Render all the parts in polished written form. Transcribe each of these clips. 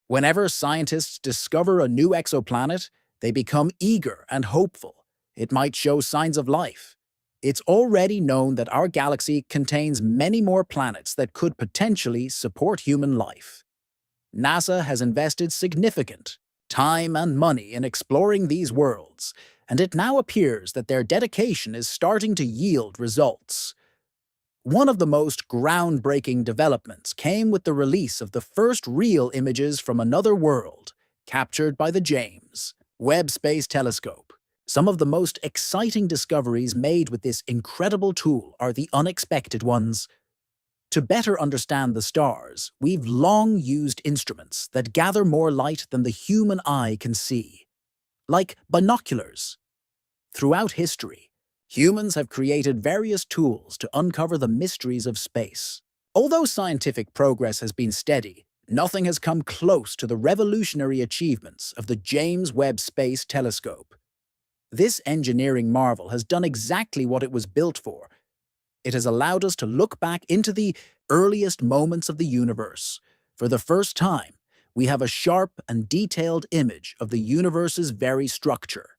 Whenever scientists discover a new exoplanet, they become eager and hopeful. It might show signs of life. It's already known that our galaxy contains many more planets that could potentially support human life. NASA has invested significant time and money in exploring these worlds, and it now appears that their dedication is starting to yield results. One of the most groundbreaking developments came with the release of the first real images from another world, captured by the James Webb Space Telescope. Some of the most exciting discoveries made with this incredible tool are the unexpected ones. To better understand the stars, we've long used instruments that gather more light than the human eye can see, like binoculars. Throughout history, humans have created various tools to uncover the mysteries of space. Although scientific progress has been steady, nothing has come close to the revolutionary achievements of the James Webb Space Telescope. This engineering marvel has done exactly what it was built for. It has allowed us to look back into the earliest moments of the universe. For the first time, we have a sharp and detailed image of the universe's very structure,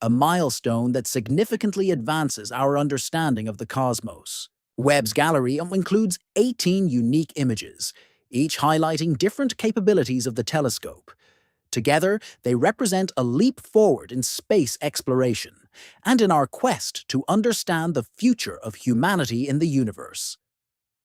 a milestone that significantly advances our understanding of the cosmos. Webb's gallery includes 18 unique images, each highlighting different capabilities of the telescope. Together, they represent a leap forward in space exploration and in our quest to understand the future of humanity in the universe.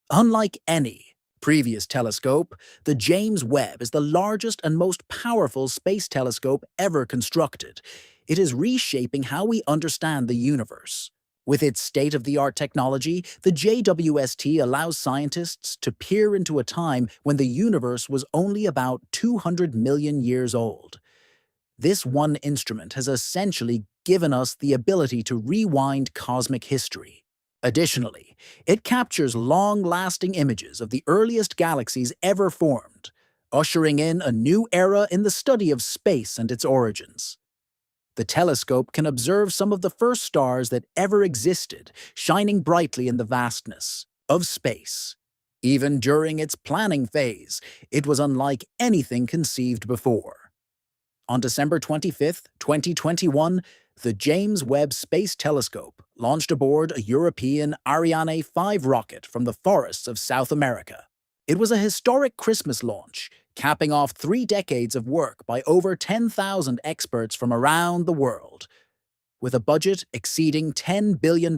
Unlike any previous telescope, the James Webb is the largest and most powerful space telescope ever constructed. It is reshaping how we understand the universe. With its state-of-the-art technology, the JWST allows scientists to peer into a time when the universe was only about 200 million years old. This one instrument has essentially given us the ability to rewind cosmic history. Additionally, it captures long-lasting images of the earliest galaxies ever formed, ushering in a new era in the study of space and its origins. The telescope can observe some of the first stars that ever existed, shining brightly in the vastness of space. Even during its planning phase, it was unlike anything conceived before. On December 25, 2021, the James Webb Space Telescope launched aboard a European Ariane 5 rocket from the forests of South America. It was a historic Christmas launch, capping off 3 decades of work by over 10,000 experts from around the world, with a budget exceeding $10 billion.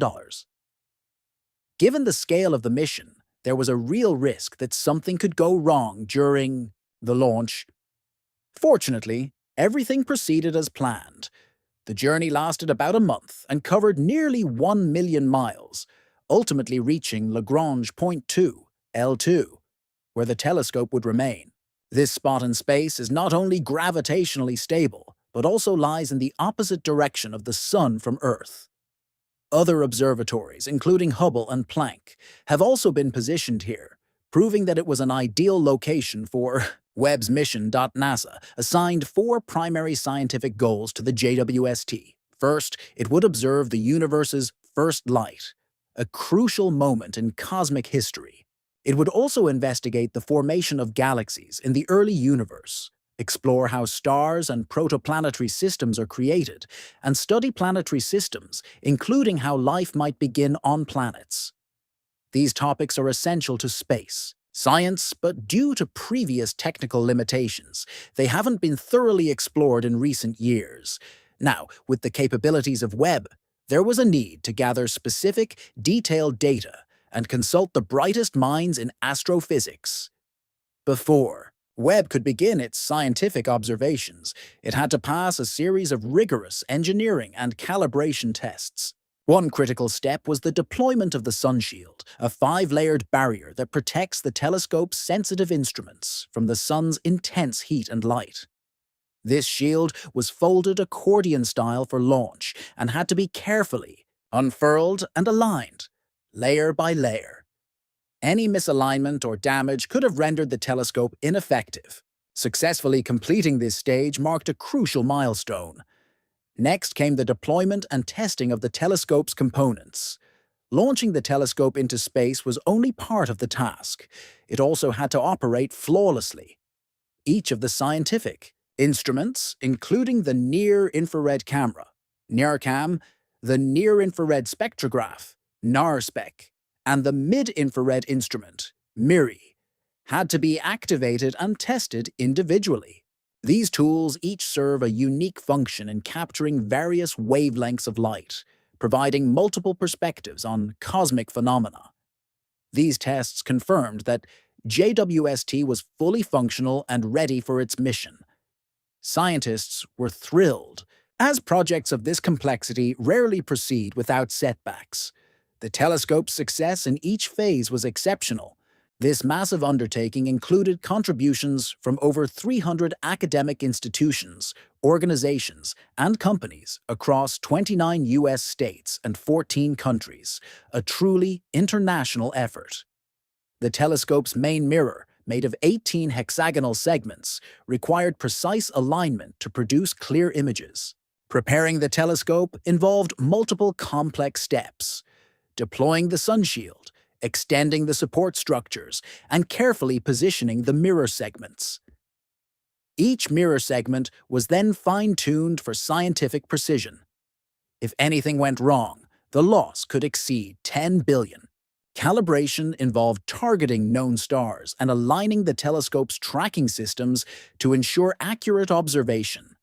Given the scale of the mission, there was a real risk that something could go wrong during the launch. Fortunately, everything proceeded as planned. The journey lasted about a month and covered nearly 1 million miles, ultimately reaching Lagrange Point 2, L2, where the telescope would remain. This spot in space is not only gravitationally stable, but also lies in the opposite direction of the Sun from Earth. Other observatories, including Hubble and Planck, have also been positioned here, proving that it was an ideal location for Webb's mission. NASA assigned 4 primary scientific goals to the JWST. First, it would observe the universe's first light, a crucial moment in cosmic history. It would also investigate the formation of galaxies in the early universe, explore how stars and protoplanetary systems are created, and study planetary systems, including how life might begin on planets. These topics are essential to space science, but due to previous technical limitations, they haven't been thoroughly explored in recent years. Now, with the capabilities of Webb, there was a need to gather specific, detailed data and consult the brightest minds in astrophysics. Before Webb could begin its scientific observations, it had to pass a series of rigorous engineering and calibration tests. One critical step was the deployment of the sunshield, a 5-layered barrier that protects the telescope's sensitive instruments from the sun's intense heat and light. This shield was folded accordion style for launch and had to be carefully unfurled and aligned, layer by layer. Any misalignment or damage could have rendered the telescope ineffective. Successfully completing this stage marked a crucial milestone. Next came the deployment and testing of the telescope's components. Launching the telescope into space was only part of the task. It also had to operate flawlessly. each of the scientific instruments, including the near-infrared camera, NIRCam, the near-infrared spectrograph, NARSPEC, and the mid-infrared instrument, MIRI, had to be activated and tested individually. These tools each serve a unique function in capturing various wavelengths of light, providing multiple perspectives on cosmic phenomena. These tests confirmed that JWST was fully functional and ready for its mission. Scientists were thrilled, as projects of this complexity rarely proceed without setbacks. The telescope's success in each phase was exceptional. This massive undertaking included contributions from over 300 academic institutions, organizations, and companies across 29 U.S. states and 14 countries, a truly international effort. The telescope's main mirror, made of 18 hexagonal segments, required precise alignment to produce clear images. Preparing the telescope involved multiple complex steps: deploying the sunshield, extending the support structures, and carefully positioning the mirror segments. Each mirror segment was then fine-tuned for scientific precision. If anything went wrong, the loss could exceed 10 billion. Calibration involved targeting known stars and aligning the telescope's tracking systems to ensure accurate observation.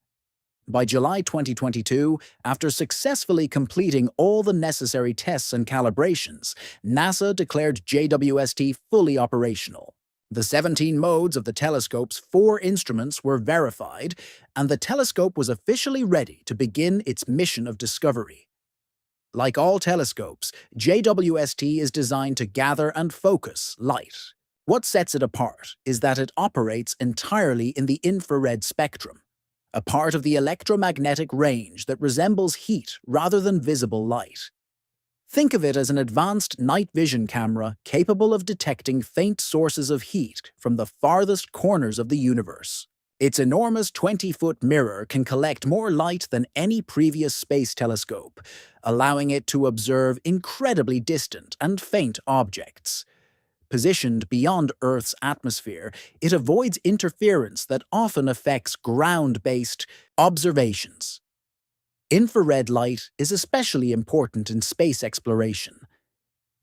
By July 2022, after successfully completing all the necessary tests and calibrations, NASA declared JWST fully operational. The 17 modes of the telescope's 4 instruments were verified, and the telescope was officially ready to begin its mission of discovery. Like all telescopes, JWST is designed to gather and focus light. What sets it apart is that it operates entirely in the infrared spectrum, a part of the electromagnetic range that resembles heat rather than visible light. Think of it as an advanced night vision camera capable of detecting faint sources of heat from the farthest corners of the universe. Its enormous 20-foot mirror can collect more light than any previous space telescope, allowing it to observe incredibly distant and faint objects. Positioned beyond Earth's atmosphere, it avoids interference that often affects ground-based observations. Infrared light is especially important in space exploration.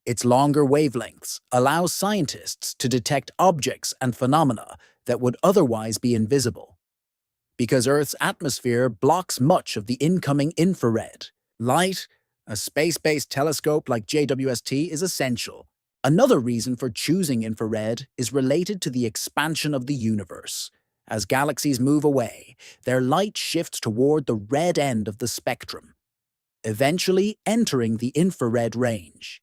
Its longer wavelengths allow scientists to detect objects and phenomena that would otherwise be invisible. Because Earth's atmosphere blocks much of the incoming infrared light, a space-based telescope like JWST is essential. Another reason for choosing infrared is related to the expansion of the universe. As galaxies move away, their light shifts toward the red end of the spectrum, eventually entering the infrared range.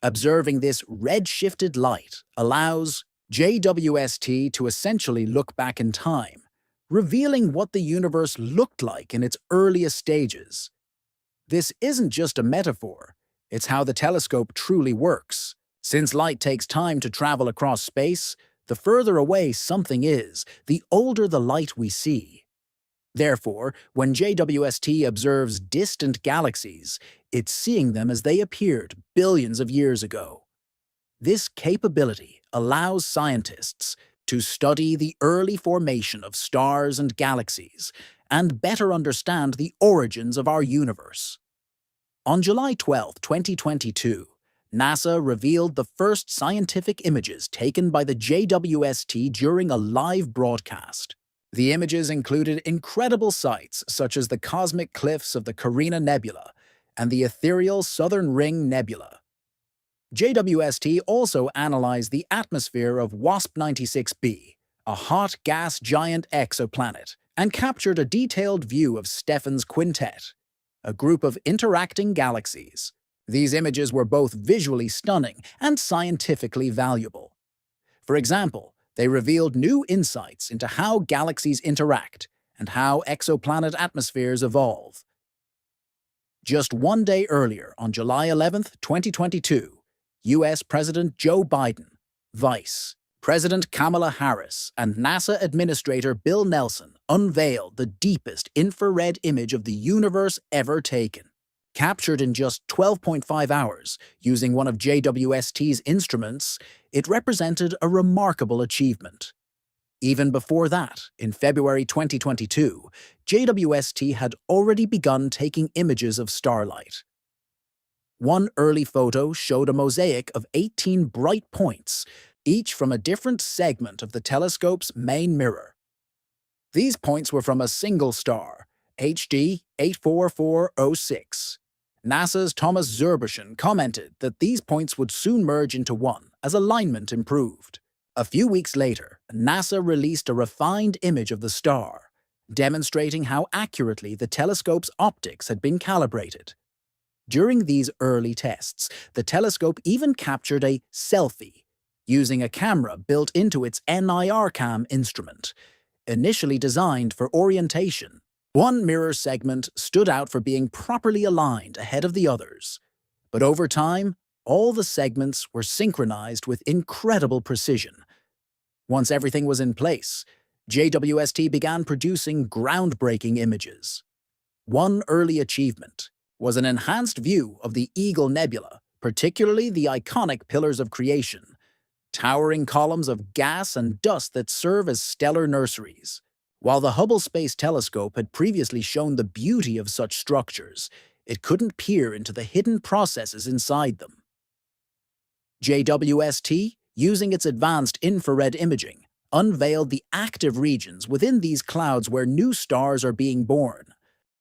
Observing this red-shifted light allows JWST to essentially look back in time, revealing what the universe looked like in its earliest stages. This isn't just a metaphor, it's how the telescope truly works. Since light takes time to travel across space, the further away something is, the older the light we see. Therefore, when JWST observes distant galaxies, it's seeing them as they appeared billions of years ago. This capability allows scientists to study the early formation of stars and galaxies and better understand the origins of our universe. On July 12, 2022, NASA revealed the first scientific images taken by the JWST during a live broadcast. The images included incredible sights such as the cosmic cliffs of the Carina Nebula and the ethereal Southern Ring Nebula. JWST also analyzed the atmosphere of WASP-96b, a hot gas giant exoplanet, and captured a detailed view of Stephan's Quintet, a group of interacting galaxies. These images were both visually stunning and scientifically valuable. For example, they revealed new insights into how galaxies interact and how exoplanet atmospheres evolve. Just one day earlier, on July 11, 2022, U.S. President Joe Biden, Vice President Kamala Harris, and NASA Administrator Bill Nelson unveiled the deepest infrared image of the universe ever taken. Captured in just 12.5 hours, using one of JWST's instruments, it represented a remarkable achievement. Even before that, in February 2022, JWST had already begun taking images of starlight. One early photo showed a mosaic of 18 bright points, each from a different segment of the telescope's main mirror. These points were from a single star, HD 84406. NASA's Thomas Zurbuchen commented that these points would soon merge into one as alignment improved. A few weeks later, NASA released a refined image of the star, demonstrating how accurately the telescope's optics had been calibrated. During these early tests, the telescope even captured a selfie, using a camera built into its NIRCam instrument, initially designed for orientation. One mirror segment stood out for being properly aligned ahead of the others, but over time, all the segments were synchronized with incredible precision. Once everything was in place, JWST began producing groundbreaking images. One early achievement was an enhanced view of the Eagle Nebula, particularly the iconic Pillars of Creation, towering columns of gas and dust that serve as stellar nurseries. While the Hubble Space Telescope had previously shown the beauty of such structures, it couldn't peer into the hidden processes inside them. JWST, using its advanced infrared imaging, unveiled the active regions within these clouds where new stars are being born.